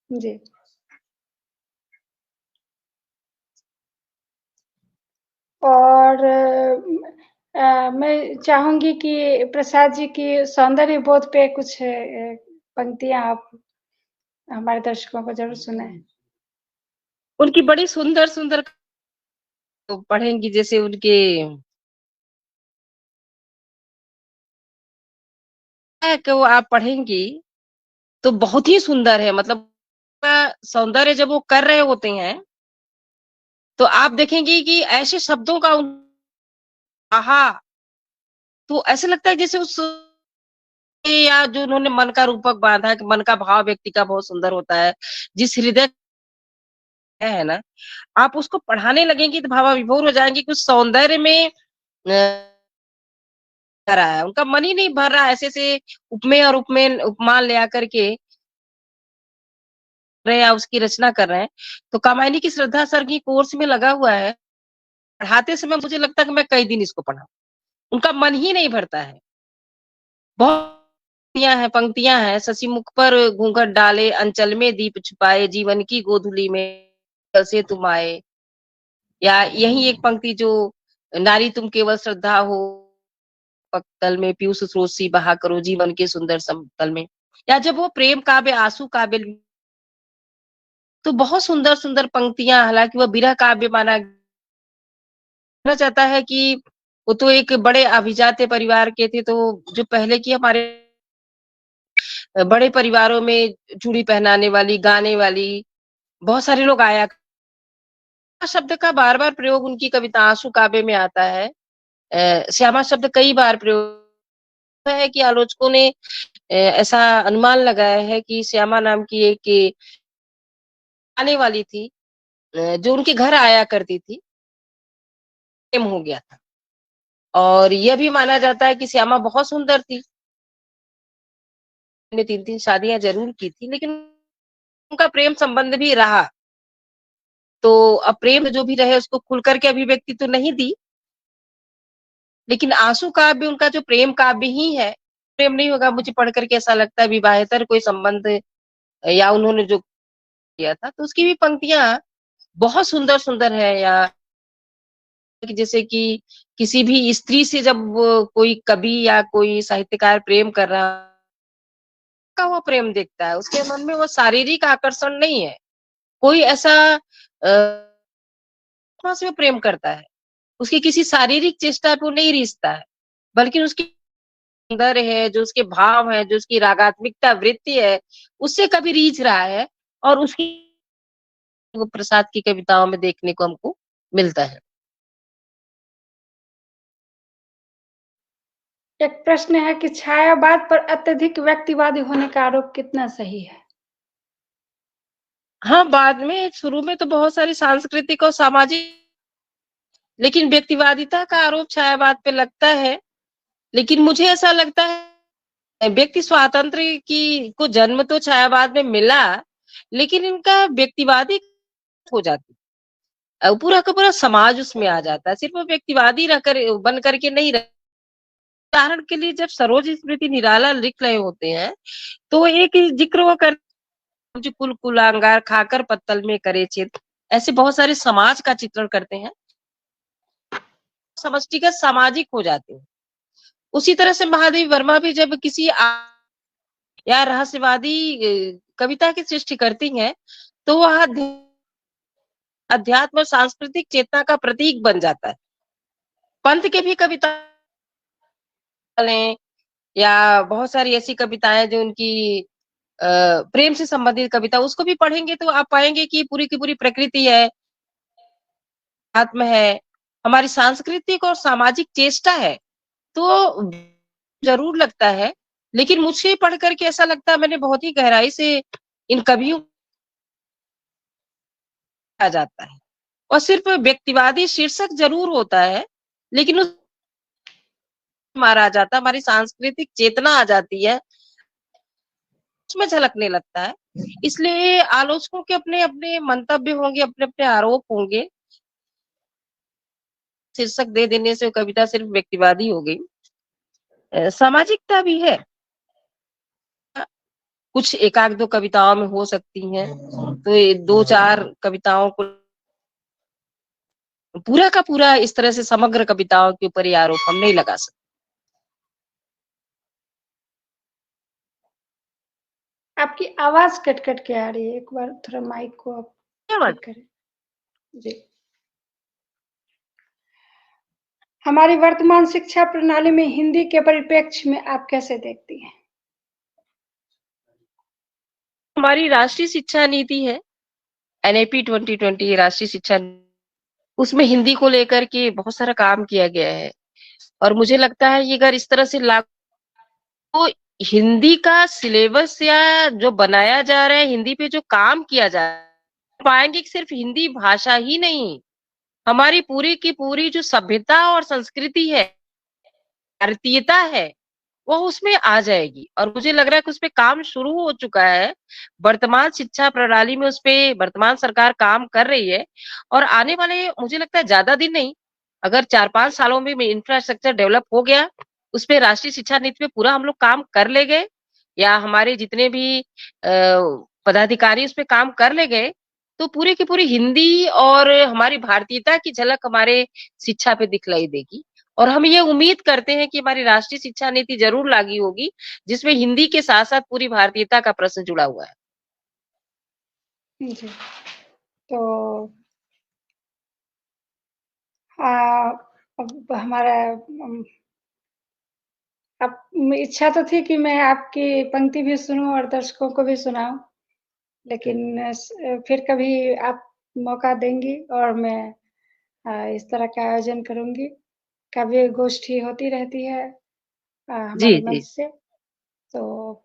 जी। और मैं चाहूँगी कि प्रसाद जी की सौंदर्य बोध पे कुछ पंक्तियाँ आप हमारे दर्शकों को ज़रूर सुनाएँ। उनकी बड़ी सुंदर-सुंदर तो पढ़ेंगी जैसे उनके है कि वो आप पढ़ेंगी, तो बहुत ही सुंदर है मतलब सौंदर्य जब वो कर रहे होते हैं, तो आप देखेंगी कि ऐसे शब्दों का आहा! तो ऐसा लगता है जैसे उस या जो उन्होंने मन का रूपक बाँधा है कि मन का भाव व्यक्ति का बहुत सुंदर होता है। जिस हृदय है ना, आप उसको पढ़ाने लगेंगी तो भावाविभोर हो जाएँगी कि उस सौंदर्य में रहा है, उनका मन ही नहीं भर रहा है ऐसे-ऐसे उपमेय और उपमेय उपमान ले आकर के रहे या उसकी रचना कर रहे हैं। तो कामायनी की श्रद्धा सर की कोर्स में लगा हुआ है। पढ़ाते समय मुझे लगता है कि मैं कई दिन इसको पढ़ा। उनका मन ही नहीं भरता है। बहुत पंक्तियाँ हैं, शशि मुख पर घूंघट डाले, अंचल में दीप छुपाए, जीवन की गोधूली में कैसे तुम आए। या यही एक पंक्ति जो नारी तुम केवल श्रद्धा हो, पक्तल में पीयूष स्रोत सी बहा करो जीवन के सुंदर समतल में। या जब वो प्रेम काव्य आंसू काव्य तो बहुत सुंदर-सुंदर पंक्तियाँ हालाँकि वह विरह काव्य माना जाता है कि वो तो एक बड़े अभिजात्य परिवार के थे, तो जो पहले की हमारे बड़े परिवारों में चूड़ी पहनाने वाली, गाने वाली, बहुत सारे लोग आया शब्द का बार-बार प्रयोग उनकी कविता आंसू काव्य में आता है। श्यामा शब्द कई बार प्रयोग है कि आलोचकों ने ऐसा अनुमान लगाया है कि श्यामा नाम की एक आने वाली थी जो उनके घर आया करती थी, प्रेम हो गया था। और यह भी माना जाता है कि श्यामा बहुत सुंदर थी। ने 3-3 शादियाँ ज़रूर की थी, लेकिन उनका प्रेम संबंध भी रहा। तो अब प्रेम जो भी रहे उसको खुल कर के अभिव्यक्ति तो नहीं दी, लेकिन आंसू काव्य उनका जो प्रेम काव्य ही है। प्रेम नहीं होगा मुझे पढ़ कर के ऐसा लगता है विवाहेतर कोई संबंध या उन्होंने जो किया था, तो उसकी भी पंक्तियाँ बहुत सुंदर-सुंदर है या कि जैसे कि किसी भी स्त्री से जब वो कोई कवि या कोई साहित्यकार प्रेम कर रहा का वो प्रेम देखता है, उसके मन में वो शारीरिक आकर्षण नहीं है। कोई ऐसा से वो प्रेम करता है। उसकी किसी शारीरिक चेष्टा पे वो नहीं रीझता है, बल्कि उसकी सौंदर्य है, जो उसके भाव है, जो उसकी रागात्मिकता वृत्ति है, उससे कभी रीझ रहा है और उसकी प्रसाद की कविताओं में देखने को हमको मिलता है। एक प्रश्न है कि छायावाद पर अत्यधिक व्यक्तिवादी होने का आरोप कितना सही है? हाँ, बाद में शुरू में तो बहुत सारी सांस्कृतिक और सामाजिक, लेकिन व्यक्तिवादिता का आरोप छायावाद पे लगता है। लेकिन मुझे ऐसा लगता है व्यक्ति स्वातंत्र्य की को जन्म तो छायावाद में मिला, लेकिन इनका व्यक्तिवादी हो जाती, पूरा का पूरा समाज उसमें आ जाता है, सिर्फ वो व्यक्तिवादी रह कर बन करके नहीं रह। उदाहरण के लिए जब सरोज स्मृति निराला लिख रहे होते हैं, तो एक जिक्र वो कर, जो कुल कुलांगार खाकर पत्तल में करे चित, ऐसे बहुत सारे समाज का चित्रण करते हैं, समष्टिगत सामाजिक हो जाते हैं। उसी तरह से महादेवी वर्मा भी जब किसी या रहस्यवादी कविता की सृष्टि करती हैं, तो वह अध्यात्म और सांस्कृतिक चेतना का प्रतीक बन जाता है। पंत के भी कविता लें, या बहुत सारी ऐसी कविताएं जो उनकी प्रेम से संबंधित कविता, उसको भी पढ़ेंगे तो आप पाएंगे कि पूरी की पूरी प्रकृति है, आत्म है, हमारी सांस्कृतिक और सामाजिक चेष्टा है। तो जरूर लगता है, लेकिन मुझे पढ़ करके ऐसा लगता है मैंने बहुत ही गहराई से इन कवियों आ जाता है, और सिर्फ व्यक्तिवादी शीर्षक जरूर होता है, लेकिन उस मारा जाता, हमारी सांस्कृतिक चेतना आ जाती है, उसमें झलकने लगता है। इसलिए आलोचकों के अपने अपने मंतव्य होंगे, अपने अपने आरोप होंगे। शीर्षक दे देने से कविता सिर्फ व्यक्तिवादी हो गई। सामाजिकता भी है, कुछ एकाक दो कविताओं में हो सकती हैं, तो ये दो चार कविताओं को पूरा का पूरा इस तरह से समग्र कविताओं के ऊपर ये आरोप हम नहीं लगा सकते। आपकी आवाज कट कट के आ रही है, एक बार थोड़ा माइक को आप ठीक करें। जी, हमारी वर्तमान शिक्षा प्रणाली में हिंदी के परिप्रेक्ष्य में आप कैसे देखती हैं? हमारी राष्ट्रीय शिक्षा नीति है, एनएपी 2020 राष्ट्रीय शिक्षा, उसमें हिंदी को लेकर के बहुत सारा काम किया गया है, और मुझे लगता है ये अगर इस तरह से लागू, तो हिंदी का सिलेबस या जो बनाया जा रहा है, हिंदी पे जो काम किया जा रहा है, पाएंगे कि सिर्फ हिंदी भाषा ही नहीं, हमारी पूरी की पूरी जो सभ्यता और संस्कृति है, भारतीयता है, वो उसमें आ जाएगी। और मुझे लग रहा है कि उसपे काम शुरू हो चुका है, वर्तमान शिक्षा प्रणाली में उसपे वर्तमान सरकार काम कर रही है, और आने वाले मुझे लगता है ज्यादा दिन नहीं, अगर 4-5 सालों में इंफ्रास्ट्रक्चर डेवलप हो गया, उसपे राष्ट्रीय शिक्षा नीति पे पूरा हम लोग काम कर ले गए, या हमारे जितने भी पदाधिकारी उस पे काम कर ले गए, तो पूरी की पूरी हिंदी और हमारी भारतीयता की झलक हमारे शिक्षा पे दिखलाई देगी। और हम ये उम्मीद करते हैं कि हमारी राष्ट्रीय शिक्षा नीति जरूर लागू होगी, जिसमें हिंदी के साथ साथ पूरी भारतीयता का प्रश्न जुड़ा हुआ है। जी, तो अब हमारा अब इच्छा तो थी कि मैं आपकी पंक्ति भी सुनूं और दर्शकों को भी सुनाऊं, लेकिन फिर कभी आप मौका देंगी और मैं इस तरह का आयोजन करूंगी। काव्य गोष्ठी होती रहती है जी हमारे मंच जी। से, तो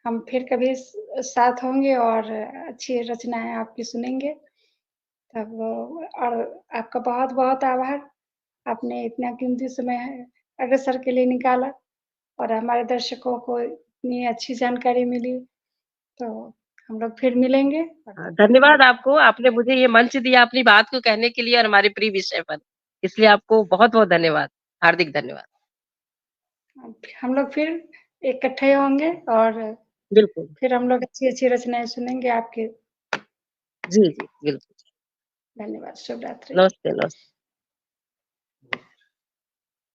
हम फिर कभी साथ होंगे और अच्छी रचनाएं आपकी सुनेंगे तब। और आपका बहुत बहुत आभार, आपने इतना कीमती समय अग्रसर के लिए निकाला और हमारे दर्शकों को इतनी अच्छी जानकारी मिली। तो हम लोग फिर मिलेंगे। धन्यवाद आपको, आपने मुझे ये मंच दिया अपनी बात को कहने के लिए और हमारे प्रिय विषय पर, इसलिए आपको बहुत बहुत धन्यवाद, हार्दिक धन्यवाद। हम लोग फिर इकट्ठे होंगे और बिल्कुल। फिर हम लोग अच्छी अच्छी रचनाएं सुनेंगे आपके। जी जी बिल्कुल। धन्यवाद, शुभ रात्रि। नमस्ते नमस्ते।